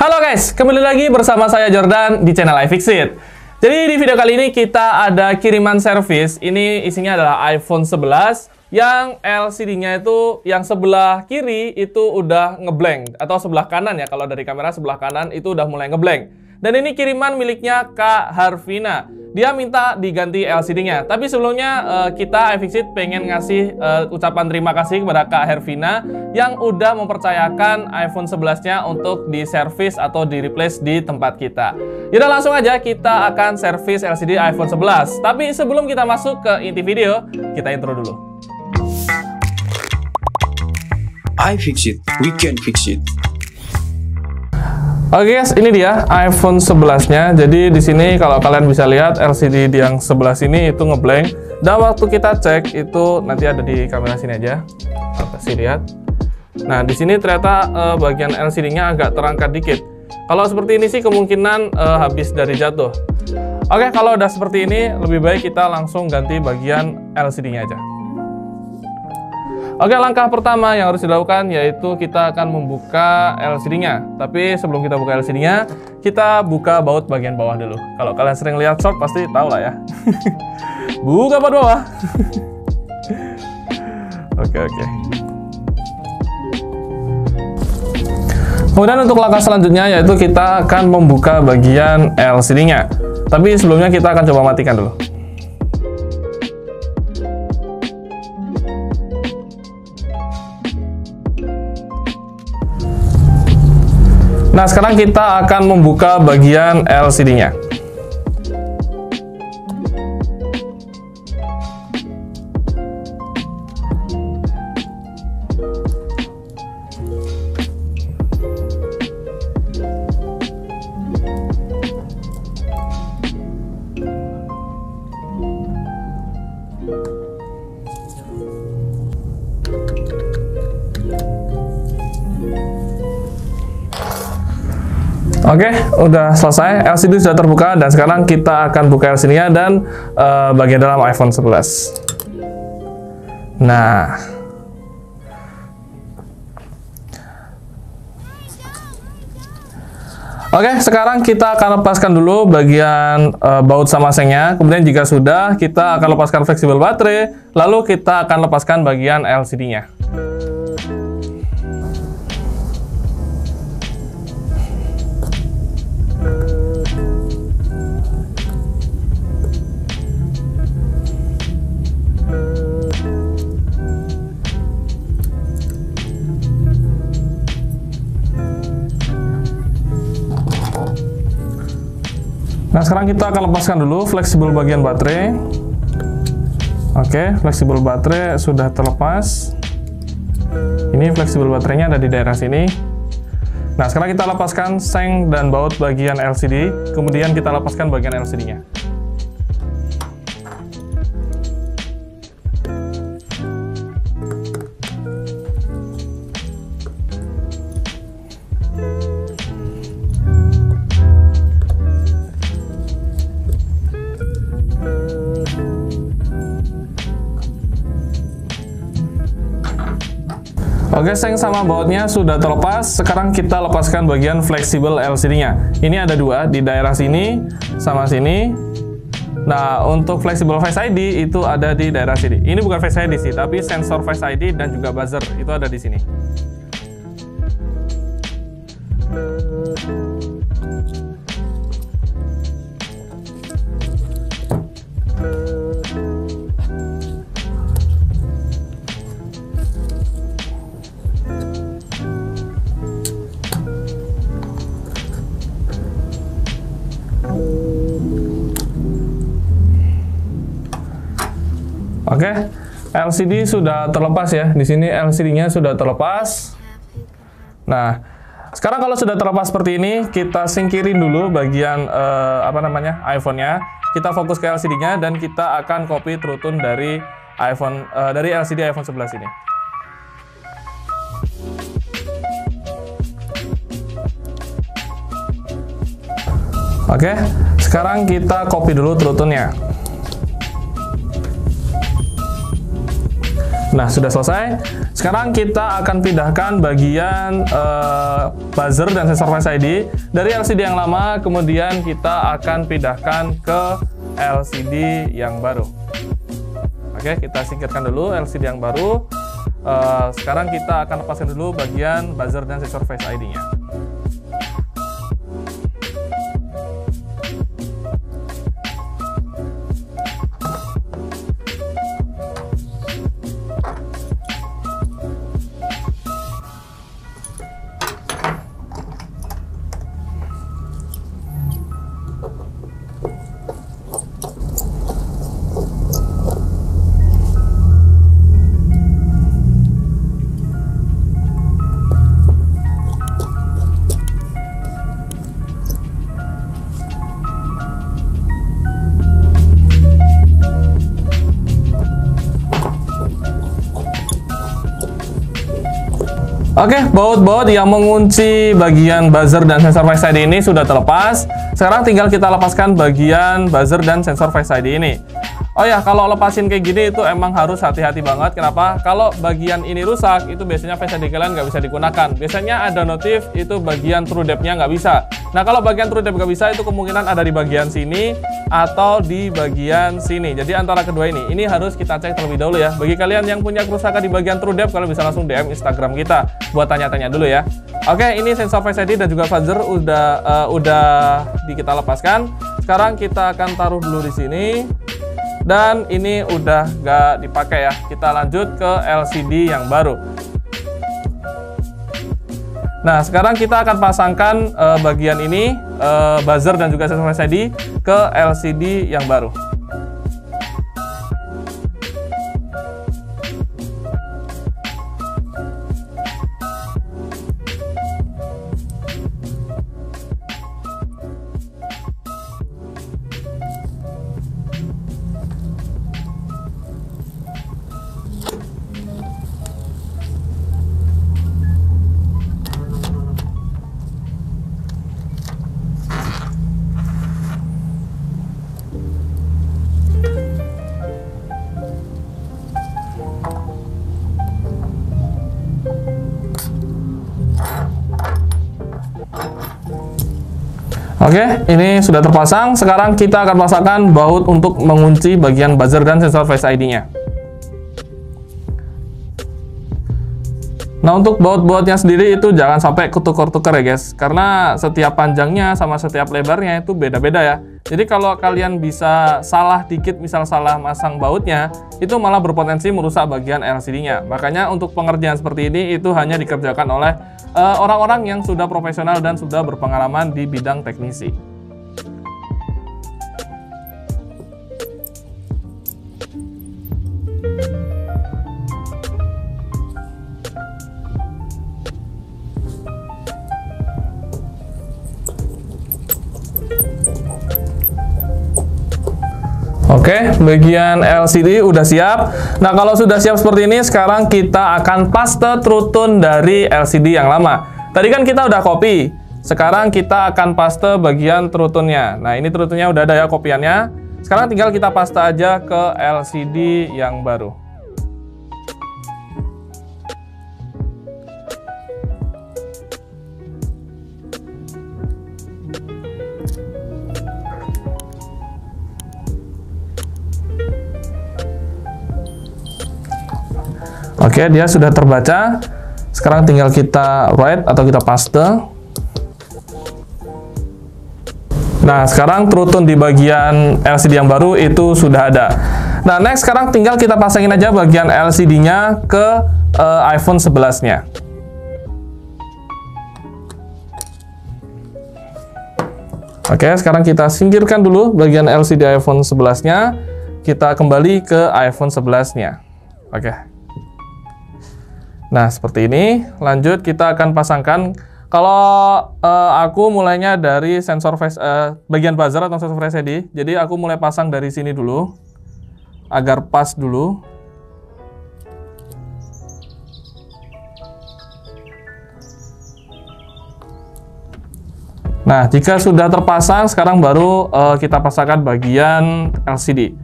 Halo guys, kembali lagi bersama saya Jordan di channel iFixit. Jadi di video kali ini kita ada kiriman servis. Ini isinya adalah iPhone 11 yang LCD-nya itu yang sebelah kiri itu udah ngeblank, atau sebelah kanan ya, kalau dari kamera sebelah kanan itu udah mulai ngeblank. Dan ini kiriman miliknya Kak Harvina. Dia minta diganti LCD-nya. Tapi sebelumnya kita iFixit pengen ngasih ucapan terima kasih kepada Kak Harvina yang udah mempercayakan iPhone 11-nya untuk diservis atau di-replace di tempat kita. Yaudah, langsung aja kita akan servis LCD iPhone 11. Tapi sebelum kita masuk ke inti video, kita intro dulu. iFixit, we can fix it. Oke guys, ini dia iPhone 11-nya. Jadi di sini kalau kalian bisa lihat LCD yang sebelah sini itu ngeblank. Dan waktu kita cek itu nanti ada di kamera sini aja. Kasih lihat. Nah, di sini ternyata bagian LCD-nya agak terangkat dikit. Kalau seperti ini sih kemungkinan habis dari jatuh. Oke, kalau udah seperti ini lebih baik kita langsung ganti bagian LCD-nya aja. Oke, langkah pertama yang harus dilakukan yaitu kita akan membuka LCD-nya. Tapi sebelum kita buka LCD-nya, kita buka baut bagian bawah dulu. Kalau kalian sering lihat short pasti tahu lah ya. Buka baut bawah. Oke. Kemudian untuk langkah selanjutnya yaitu kita akan membuka bagian LCD-nya. Tapi sebelumnya kita akan coba matikan dulu. Nah, sekarang kita akan membuka bagian LCD-nya. Oke, udah selesai. LCD sudah terbuka dan sekarang kita akan buka LCD-nya dan bagian dalam iPhone 11. Nah, oke, sekarang kita akan lepaskan dulu bagian baut sama sengnya. Kemudian jika sudah, kita akan lepaskan fleksibel baterai. Lalu kita akan lepaskan bagian LCD-nya. Nah, sekarang kita akan lepaskan dulu fleksibel bagian baterai. Oke, fleksibel baterai sudah terlepas. Ini fleksibel baterainya ada di daerah sini. Nah, sekarang kita lepaskan seng dan baut bagian LCD. Kemudian kita lepaskan bagian LCD-nya. Oke, seng sama bautnya sudah terlepas. Sekarang kita lepaskan bagian fleksibel LCD-nya. Ini ada dua, di daerah sini sama sini. Nah, untuk fleksibel Face ID itu ada di daerah sini. Ini bukan Face ID sih, tapi sensor Face ID dan juga buzzer itu ada di sini. Oke, LCD sudah terlepas ya. Di sini LCD-nya sudah terlepas. Nah, sekarang kalau sudah terlepas seperti ini, kita singkirin dulu bagian iPhone-nya. Kita fokus ke LCD-nya dan kita akan copy true tone dari LCD iPhone 11 ini. Oke, sekarang kita copy dulu true tone-nya. Nah, sudah selesai. Sekarang kita akan pindahkan bagian buzzer dan sensor Face ID dari LCD yang lama, kemudian kita akan pindahkan ke LCD yang baru. Oke, kita singkirkan dulu LCD yang baru. Sekarang kita akan lepaskan dulu bagian buzzer dan sensor Face ID-nya. Oke, baut-baut yang mengunci bagian buzzer dan sensor Face ID ini sudah terlepas. Sekarang tinggal kita lepaskan bagian buzzer dan sensor Face ID ini. Oh ya, kalau lepasin kayak gini itu emang harus hati-hati banget. Kenapa? Kalau bagian ini rusak, itu biasanya Face ID kalian nggak bisa digunakan. Biasanya ada notif, itu bagian TrueDepth-nya nggak bisa. Nah, kalau bagian TrueDepth nggak bisa, itu kemungkinan ada di bagian sini atau di bagian sini. Jadi antara kedua ini harus kita cek terlebih dahulu ya. Bagi kalian yang punya kerusakan di bagian TrueDepth, kalian bisa langsung DM Instagram kita buat tanya-tanya dulu ya. Oke, ini sensor Face ID dan juga buzzer udah kita lepaskan. Sekarang kita akan taruh dulu di sini. Dan ini udah nggak dipakai ya. Kita lanjut ke LCD yang baru. Nah, sekarang kita akan pasangkan bagian ini, buzzer dan juga sensor Face ID ke LCD yang baru. Oke, ini sudah terpasang. Sekarang kita akan pasangkan baut untuk mengunci bagian buzzer dan sensor Face ID-nya. Nah, untuk baut-bautnya sendiri itu jangan sampai ketukar-tukar ya guys, karena setiap panjangnya sama setiap lebarnya itu beda-beda ya. Jadi kalau kalian bisa salah dikit, misal salah masang bautnya, itu malah berpotensi merusak bagian LCD-nya. Makanya untuk pengerjaan seperti ini itu hanya dikerjakan oleh orang-orang yang sudah profesional dan sudah berpengalaman di bidang teknisi. Oke, bagian LCD udah siap. Nah, kalau sudah siap seperti ini, sekarang kita akan paste True Tone dari LCD yang lama. Tadi kan kita udah copy. Sekarang kita akan paste bagian True Tone-nya. Nah, ini True Tone-nya udah ada ya kopiannya. Sekarang tinggal kita paste aja ke LCD yang baru. Oke, dia sudah terbaca. Sekarang tinggal kita write atau kita paste. Nah, sekarang True Tone di bagian LCD yang baru itu sudah ada. Nah, next sekarang tinggal kita pasangin aja bagian LCD-nya ke iPhone 11-nya. Oke, sekarang kita singkirkan dulu bagian LCD iPhone 11-nya. Kita kembali ke iPhone 11-nya. Oke. Nah, seperti ini. Lanjut, kita akan pasangkan. Kalau aku mulainya dari sensor face, bagian buzzer atau sensor Face ID. Jadi, aku mulai pasang dari sini dulu. Agar pas dulu. Nah, jika sudah terpasang, sekarang baru kita pasangkan bagian LCD.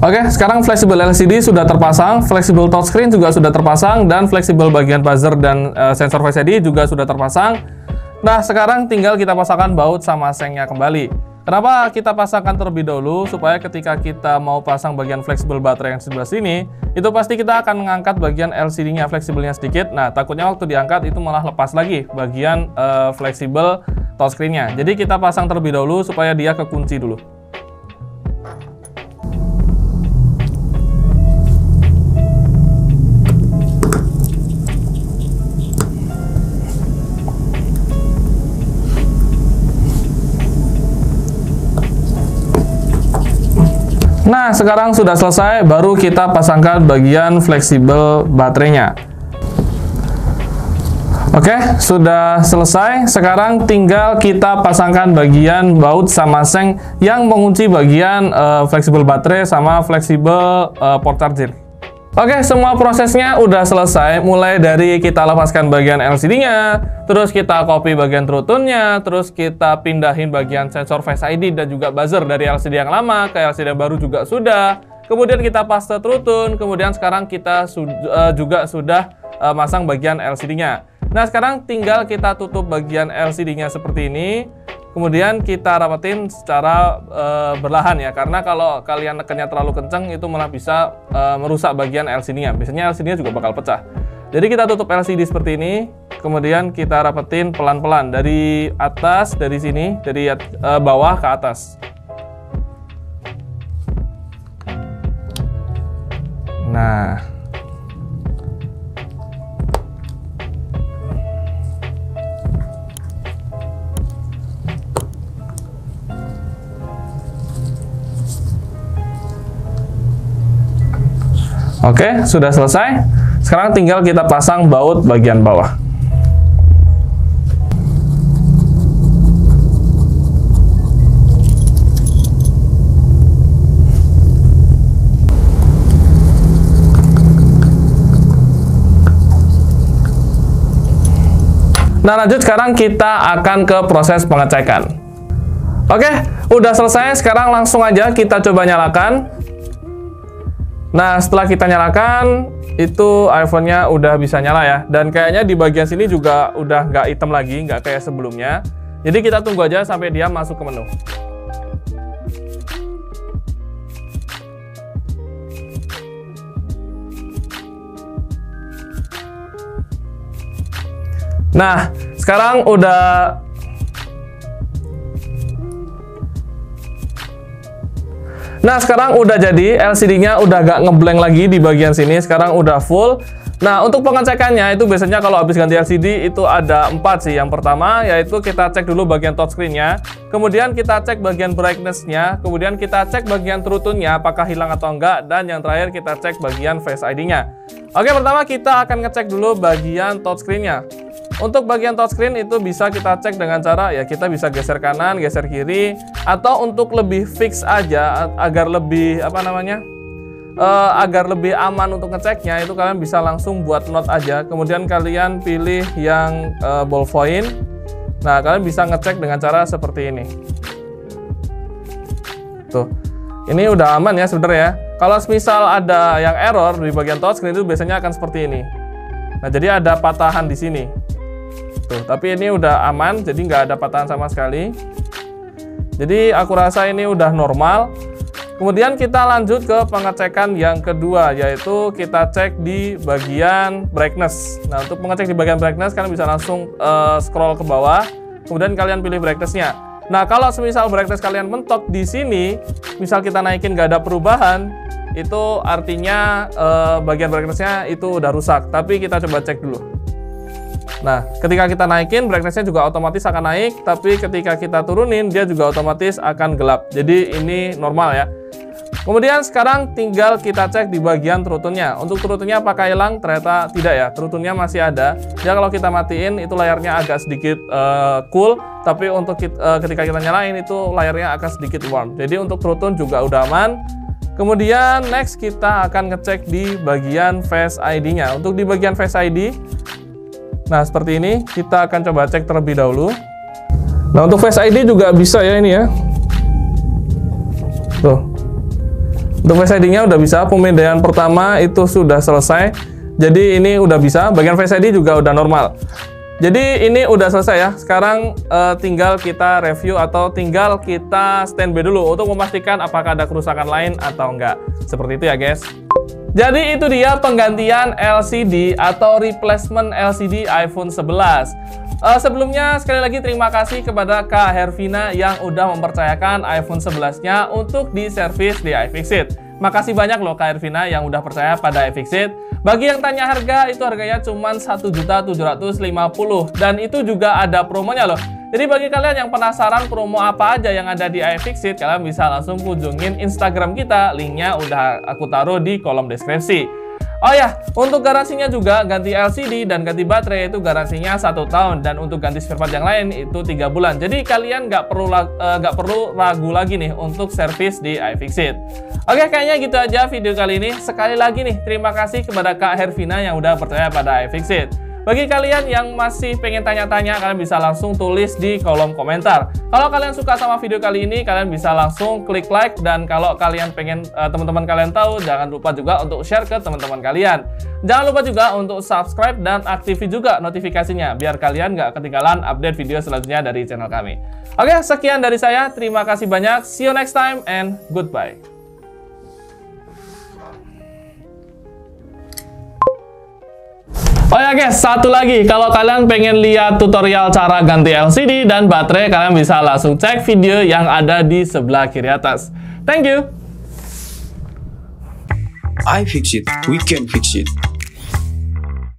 Oke, sekarang fleksibel LCD sudah terpasang, fleksibel touchscreen juga sudah terpasang, dan fleksibel bagian buzzer dan sensor Face ID juga sudah terpasang. Nah, sekarang tinggal kita pasangkan baut sama sengnya kembali. Kenapa kita pasangkan terlebih dahulu? Supaya ketika kita mau pasang bagian fleksibel baterai yang sebelah sini, itu pasti kita akan mengangkat bagian LCD-nya fleksibelnya sedikit. Nah, takutnya waktu diangkat itu malah lepas lagi bagian fleksibel touchscreen-nya. Jadi kita pasang terlebih dahulu supaya dia kekunci dulu. Nah, sekarang sudah selesai, baru kita pasangkan bagian fleksibel baterainya. Oke, sudah selesai. Sekarang tinggal kita pasangkan bagian baut sama seng yang mengunci bagian fleksibel baterai sama fleksibel port charger. Oke, semua prosesnya udah selesai. Mulai dari kita lepaskan bagian LCD-nya, terus kita copy bagian true-tone-nya, terus kita pindahin bagian sensor Face ID dan juga buzzer dari LCD yang lama ke LCD yang baru juga sudah. Kemudian kita paste true-tone, kemudian sekarang kita juga sudah masang bagian LCD-nya. Nah, sekarang tinggal kita tutup bagian LCD-nya seperti ini. Kemudian kita rapetin secara berlahan ya, karena kalau kalian nekennya terlalu kenceng itu malah bisa merusak bagian LCD-nya. Biasanya LCD-nya juga bakal pecah. Jadi kita tutup LCD seperti ini, kemudian kita rapetin pelan-pelan dari atas, dari sini, dari bawah ke atas. Nah, oke, sudah selesai. Sekarang tinggal kita pasang baut bagian bawah. Nah, lanjut sekarang kita akan ke proses pengecekan. Oke, udah selesai. Sekarang langsung aja kita coba nyalakan. Nah, setelah kita nyalakan, itu iPhone-nya udah bisa nyala ya. Dan kayaknya di bagian sini juga udah nggak hitam lagi, nggak kayak sebelumnya. Jadi kita tunggu aja sampai dia masuk ke menu. Nah, sekarang udah... Nah, sekarang udah jadi, LCD-nya udah gak ngeblank lagi di bagian sini, sekarang udah full. Nah, untuk pengecekannya itu biasanya kalau habis ganti LCD itu ada 4 sih. Yang pertama yaitu kita cek dulu bagian touchscreen-nya, kemudian kita cek bagian brightness-nya, kemudian kita cek bagian true-tone-nya apakah hilang atau enggak, dan yang terakhir kita cek bagian Face ID-nya. Oke, pertama kita akan ngecek dulu bagian touchscreen-nya. Untuk bagian touchscreen itu bisa kita cek dengan cara ya kita bisa geser kanan, geser kiri, atau untuk lebih fix aja agar lebih agar lebih aman untuk ngeceknya itu kalian bisa langsung buat note aja. Kemudian kalian pilih yang ballpoint. Nah, kalian bisa ngecek dengan cara seperti ini. Tuh. Ini udah aman ya sebenarnya. Kalau misal ada yang error di bagian touchscreen itu biasanya akan seperti ini. Nah, jadi ada patahan di sini. Tuh, tapi ini udah aman, jadi nggak ada patahan sama sekali. Jadi aku rasa ini udah normal. Kemudian kita lanjut ke pengecekan yang kedua, yaitu kita cek di bagian brightness. Nah, untuk mengecek di bagian brightness, kalian bisa langsung scroll ke bawah, kemudian kalian pilih brightness-nya. Nah, kalau semisal brightness kalian mentok di sini, misal kita naikin nggak ada perubahan, itu artinya bagian brightness-nya itu udah rusak. Tapi kita coba cek dulu. Nah, ketika kita naikin, brightness-nya juga otomatis akan naik, tapi ketika kita turunin, dia juga otomatis akan gelap. Jadi ini normal ya. Kemudian sekarang tinggal kita cek di bagian true-tone-nya. Untuk true-tone-nya apakah hilang? Ternyata tidak ya, true-tone-nya masih ada. Ya kalau kita matiin, itu layarnya agak sedikit cool, tapi untuk ketika kita nyalain, itu layarnya akan sedikit warm. Jadi untuk true-tone juga udah aman. Kemudian next kita akan ngecek di bagian Face ID-nya. Untuk di bagian Face ID, nah, seperti ini, kita akan coba cek terlebih dahulu. Nah, untuk Face ID juga bisa ya ini ya. Tuh. Untuk Face ID-nya udah bisa, pemindaian pertama itu sudah selesai. Jadi ini udah bisa, bagian Face ID juga udah normal. Jadi ini udah selesai ya. Sekarang tinggal kita review atau tinggal kita standby dulu untuk memastikan apakah ada kerusakan lain atau enggak. Seperti itu ya guys. Jadi itu dia penggantian LCD atau replacement LCD iPhone 11. Sebelumnya sekali lagi terima kasih kepada Kak Hervina yang udah mempercayakan iPhone 11-nya untuk diservis di iFixit. Makasih banyak loh Kak Hervina yang udah percaya pada iFixit. Bagi yang tanya harga, itu harganya cuma 1.750.000 dan itu juga ada promonya loh. Jadi bagi kalian yang penasaran promo apa aja yang ada di iFixit, kalian bisa langsung kunjungin Instagram kita, linknya udah aku taruh di kolom deskripsi. Oh ya, untuk garansinya juga ganti LCD dan ganti baterai itu garansinya 1 tahun, dan untuk ganti spare part yang lain itu 3 bulan. Jadi kalian nggak perlu ragu lagi nih untuk servis di iFixit. Oke, kayaknya gitu aja video kali ini. Sekali lagi nih, terima kasih kepada Kak Hervina yang udah percaya pada iFixit. Bagi kalian yang masih pengen tanya-tanya, kalian bisa langsung tulis di kolom komentar. Kalau kalian suka sama video kali ini, kalian bisa langsung klik like. Dan kalau kalian pengen teman-teman kalian tahu, jangan lupa juga untuk share ke teman-teman kalian. Jangan lupa juga untuk subscribe dan aktifin juga notifikasinya, biar kalian nggak ketinggalan update video selanjutnya dari channel kami. Oke, sekian dari saya. Terima kasih banyak. See you next time and goodbye. Oh ya guys, satu lagi, kalau kalian pengen lihat tutorial cara ganti LCD dan baterai, kalian bisa langsung cek video yang ada di sebelah kiri atas. Thank you. iFixit, we can fix it.